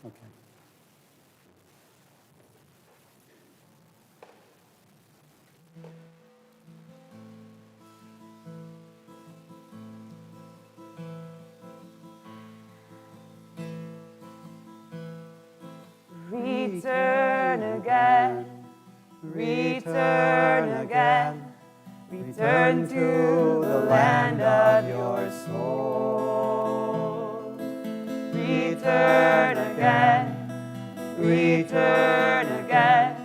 Okay. Return again, return again, return to the land of your soul. Return again, return again,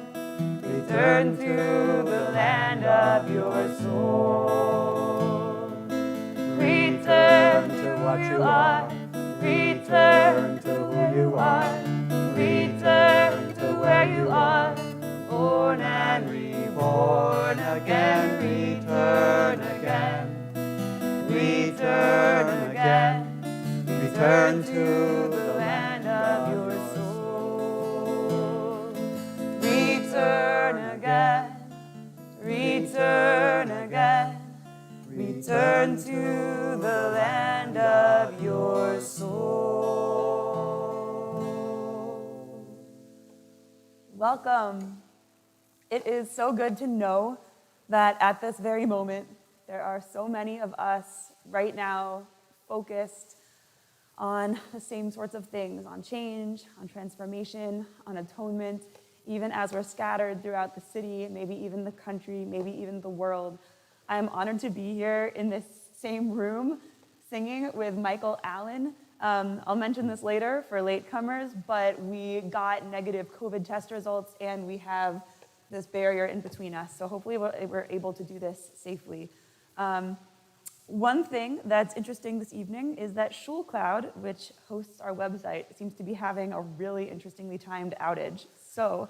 return to the land of your soul. Return to what you are, return to who you are, return to where you are, born and reborn again, return again, return again, return to the land of your soul. Return again, return again, return to the land of your soul. Welcome. It is so good to know that at this very moment, there are so many of us right now focused on the same sorts of things, on change, on transformation, on atonement, even as we're scattered throughout the city, maybe even the country, maybe even the world. I am honored to be here in this same room singing with Michael Allen. I'll mention this later for latecomers, but we got negative COVID test results and we have this barrier in between us. So hopefully we're able to do this safely. One thing that's interesting this evening is that ShulCloud, which hosts our website, seems to be having a really interestingly timed outage. So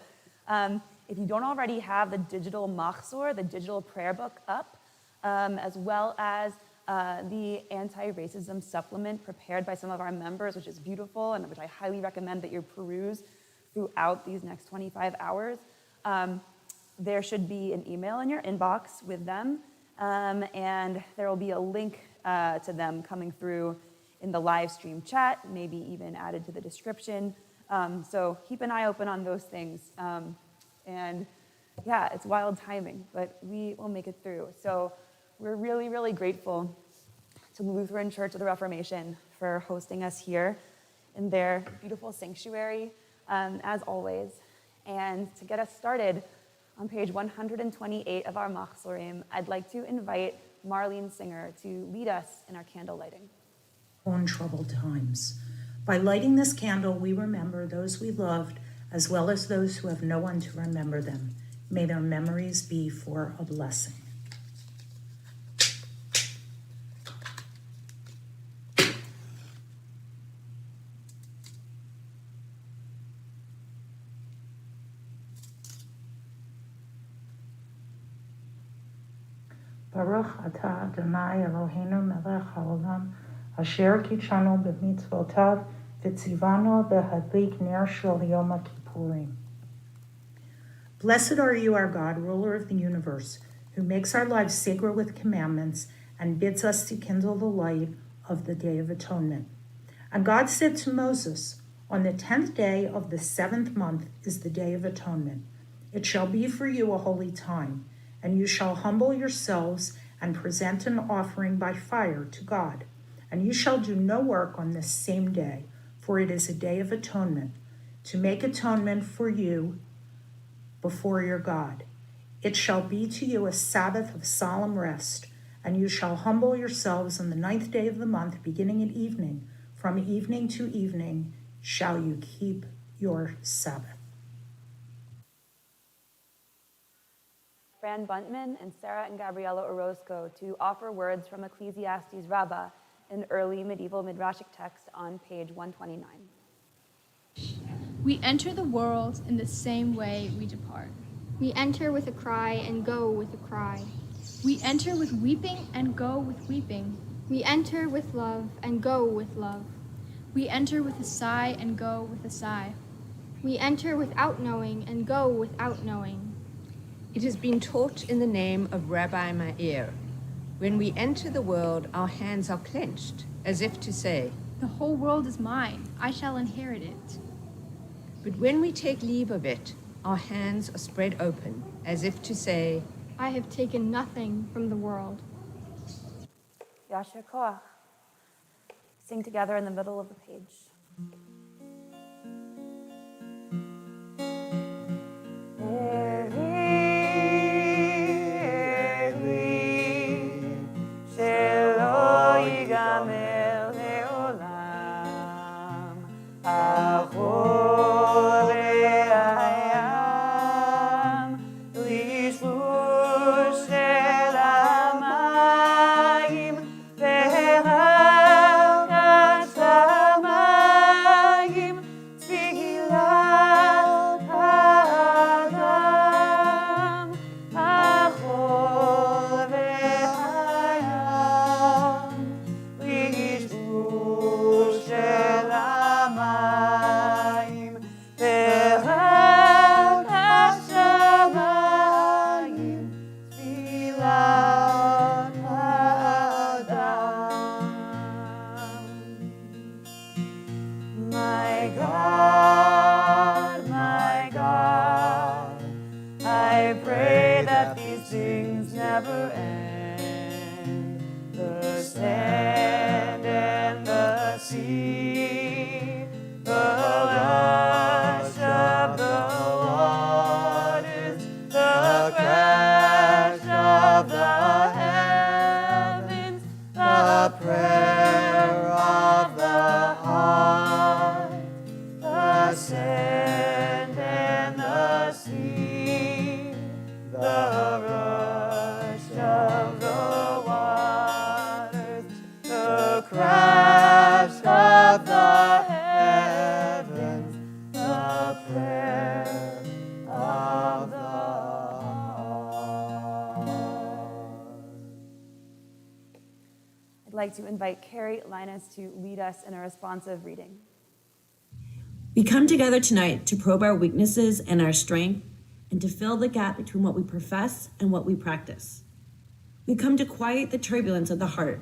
if you don't already have the digital machzor, the digital prayer book up, as well as the anti-racism supplement prepared by some of our members, which is beautiful and which I highly recommend that you peruse throughout these next 25 hours. There should be an email in your inbox with them, and there will be a link to them coming through in the live stream chat, maybe even added to the description. So keep an eye open on those things. And yeah, it's wild timing, but we will make it through. So we're really, really grateful to Lutheran Church of the Reformation for hosting us here in their beautiful sanctuary, as always. And to get us started, on page 128 of our Machzorim, I'd like to invite Marlene Singer to lead us in our candle lighting. On troubled times. By lighting this candle, we remember those we loved, as well as those who have no one to remember them. May their memories be for a blessing. Baruch atah Adonai Eloheinu melech haolam, asher kitshanu b'mitzvotav v'tzivanu b'hadlik ner shel Yom Kippurim. Blessed are you, our God, ruler of the universe, who makes our lives sacred with commandments and bids us to kindle the light of the Day of Atonement. And God said to Moses, on the 10th day of the 7th month is the Day of Atonement. It shall be for you a holy time, and you shall humble yourselves and present an offering by fire to God. And you shall do no work on this same day, for it is a day of atonement, to make atonement for you before your God. It shall be to you a Sabbath of solemn rest, and you shall humble yourselves on the 9th day of the month, beginning at evening. From evening to evening shall you keep your Sabbath. Fran Buntman and Sarah and Gabriella Orozco to offer words from Ecclesiastes Rabbah, an early medieval midrashic text on page 129. We enter the world in the same way we depart. We enter with a cry and go with a cry. We enter with weeping and go with weeping. We enter with love and go with love. We enter with a sigh and go with a sigh. We enter without knowing and go without knowing. It has been taught in the name of Rabbi Meir. When we enter the world, our hands are clenched, as if to say, The whole world is mine. I shall inherit it. But when we take leave of it, our hands are spread open, as if to say, I have taken nothing from the world. Yasher Koach. Sing together in the middle of the page. I'd like to invite Carrie Linus to lead us in a responsive reading. We come together tonight to probe our weaknesses and our strength and to fill the gap between what we profess and what we practice. We come to quiet the turbulence of the heart,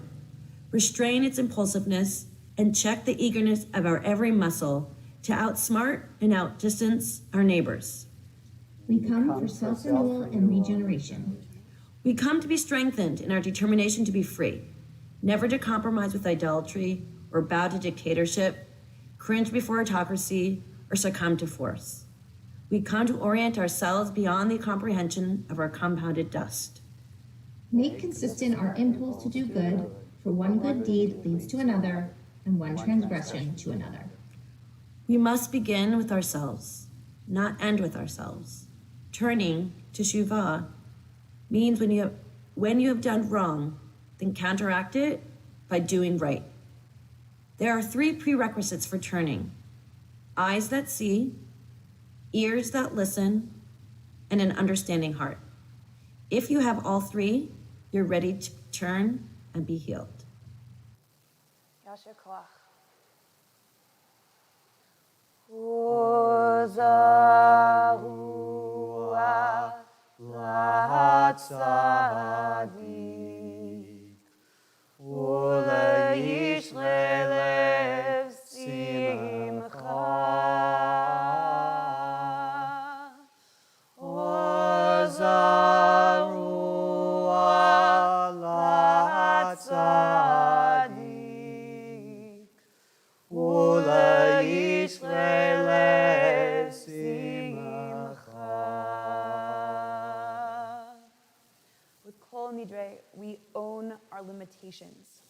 restrain its impulsiveness, and check the eagerness of our every muscle to outsmart and outdistance our neighbors. We come for self-renewal and regeneration. We come to be strengthened in our determination to be free, never to compromise with idolatry or bow to dictatorship, cringe before autocracy, or succumb to force. We come to orient ourselves beyond the comprehension of our compounded dust. Make consistent our impulse to do good, for one good deed leads to another, and one transgression to another. We must begin with ourselves, not end with ourselves. Turning to Teshuvah means when you have done wrong, then counteract it by doing right. There are 3 prerequisites for turning: eyes that see, ears that listen, and an understanding heart. If you have all 3, you're ready to turn and be healed. Yasher Koach. With Kol Nidrei, we own our limitations.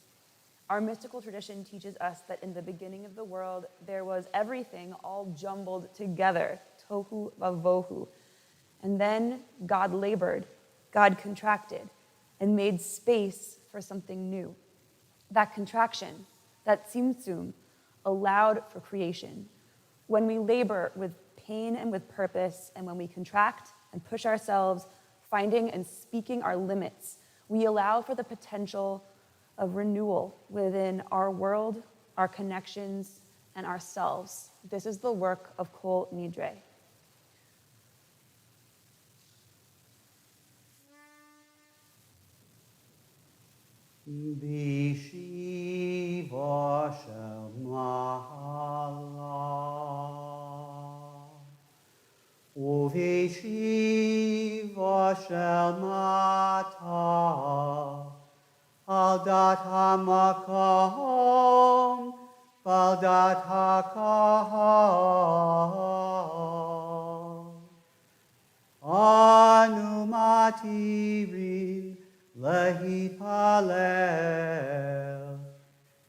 Our mystical tradition teaches us that in the beginning of the world, there was everything all jumbled together, tohu vavohu. And then God labored, God contracted, and made space for something new. That contraction, that tzimtzum, allowed for creation. When we labor with pain and with purpose, and when we contract and push ourselves, finding and speaking our limits, we allow for the potential of renewal within our world, our connections, and ourselves. This is the work of Kol Nidrei. B'shiva shel Mahala ובשיבה של מטה, על דת המקום ועל דת הקהל. אנו מתירים להתפלל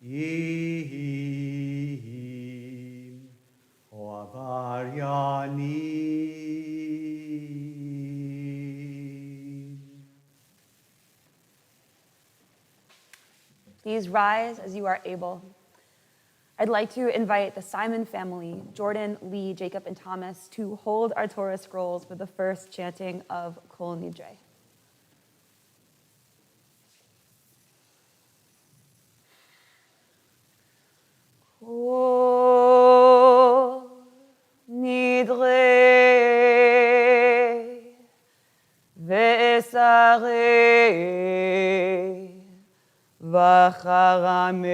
עם העבריינים. Please rise as you are able. I'd like to invite the Simon family, Jordan, Lee, Jacob, and Thomas, to hold our Torah scrolls for the first chanting of Kol Nidrei. Kol Nidrei ve'esarei v'charamei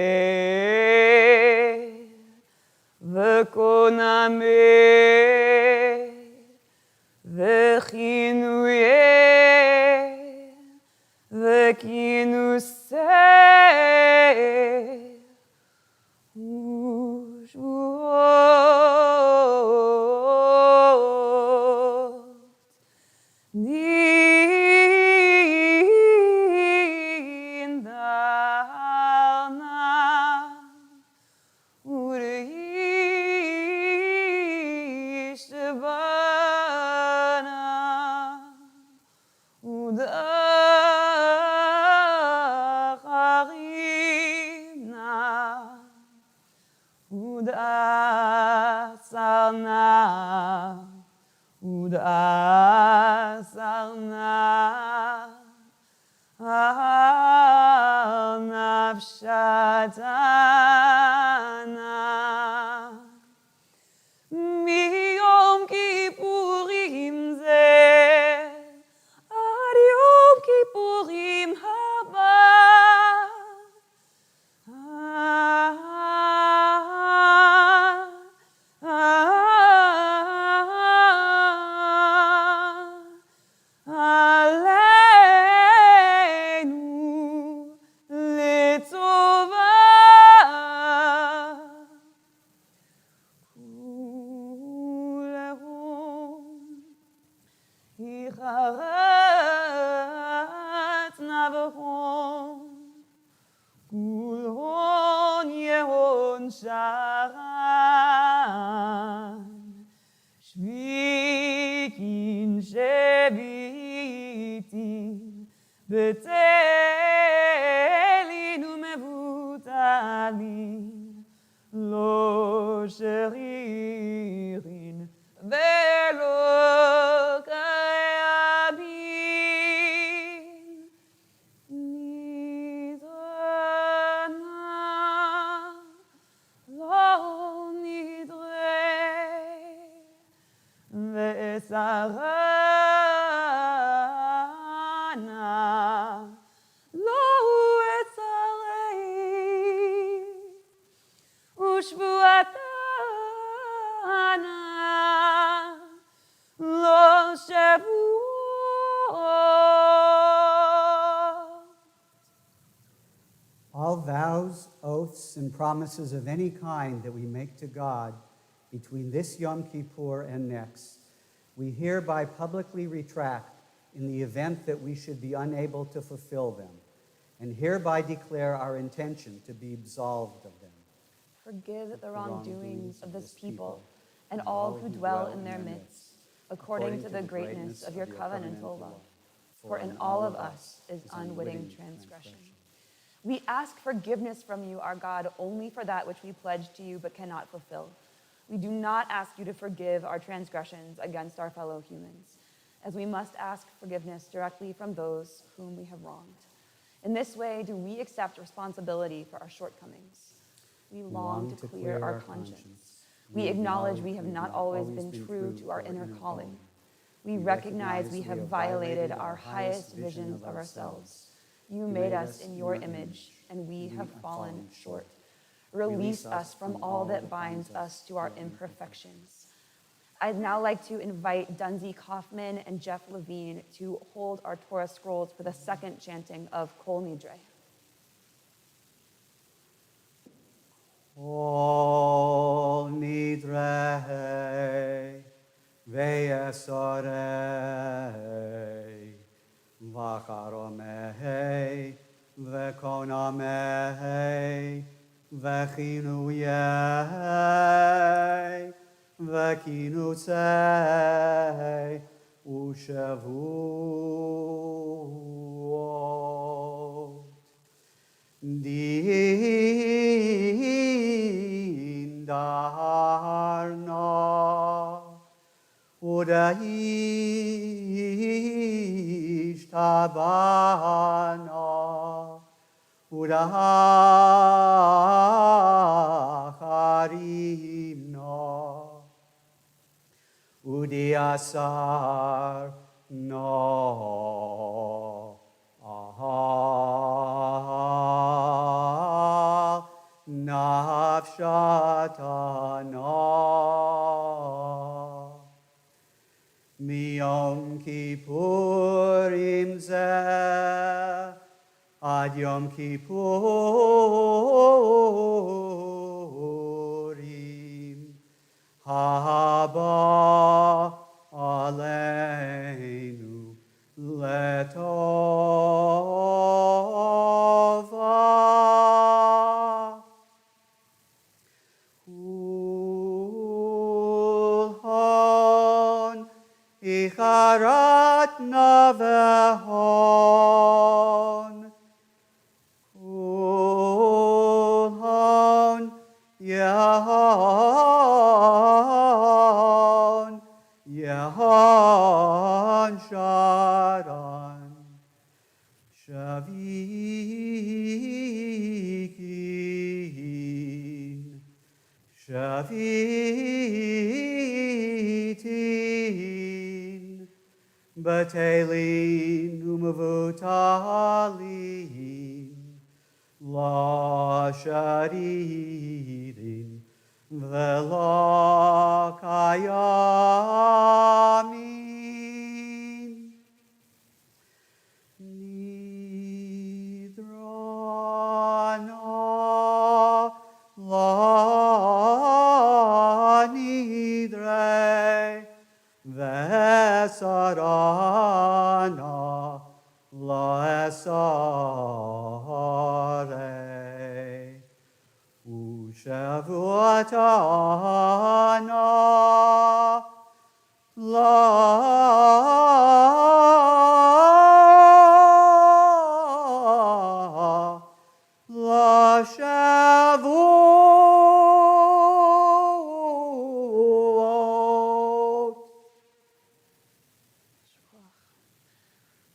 v'konamei v'chinuyei v'kinusei u'shvuot nindarna u'rishbana u'dacharina Udasarna, Udasarna, Nafshatana. Miyom Kippurim ze, ad Yom Kippurim haba. Aleinu letzova kulehum icharat navachom kulhon yehon sharan shvikin shevitin betelin umevutalim lo sheririn velo kayamin Nidrana lo nidrei ve'esarana lo etzarei u'shvuatana lo shavuot. All vows, oaths, and promises of any kind that we make to God between this Yom Kippur and next, we hereby publicly retract in the event that we should be unable to fulfill them, and hereby declare our intention to be absolved of them. Forgive the wrongdoings of this people and all who dwell in their midst, according to the greatness of your covenantal love. For in all of us is unwitting transgression. We ask forgiveness from you, our God, only for that which we pledged to you but cannot fulfill. We do not ask you to forgive our transgressions against our fellow humans, as we must ask forgiveness directly from those whom we have wronged. In this way, do we accept responsibility for our shortcomings. We long to clear our conscience. We acknowledge we have not always been true to our inner calling. We recognize we have violated our highest visions of ourselves. You made us in your image, and we have fallen short. Release us from all that binds us to our imperfections. I'd now like to invite Dunsey Kaufman and Jeff Levine to hold our Torah scrolls for the second chanting of Kol Nidrei. Kol Nidrei ve'esorei v'charomei v'konamei v'chinuyei v'kinutzei u'shavuot. Din darna udaish tabana udacharimna udiasar no nafshatana miyom kippurim zeh ad yom kippurim haba aleinu letova. Kulhon icharat navehon. Kulhon yehon. Yehon sharan. Shavikin. Shavitin, batelin umavutalim, la sharirin, vela kayamin. Nidrana la nidrei vesarana la esarei ushavuatana la shavuot.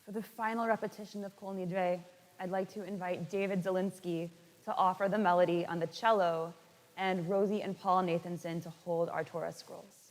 For the final repetition of Kol Nidrei, I'd like to invite David Zielinski to offer the melody on the cello and Rosie and Paul Nathanson to hold our Torah scrolls.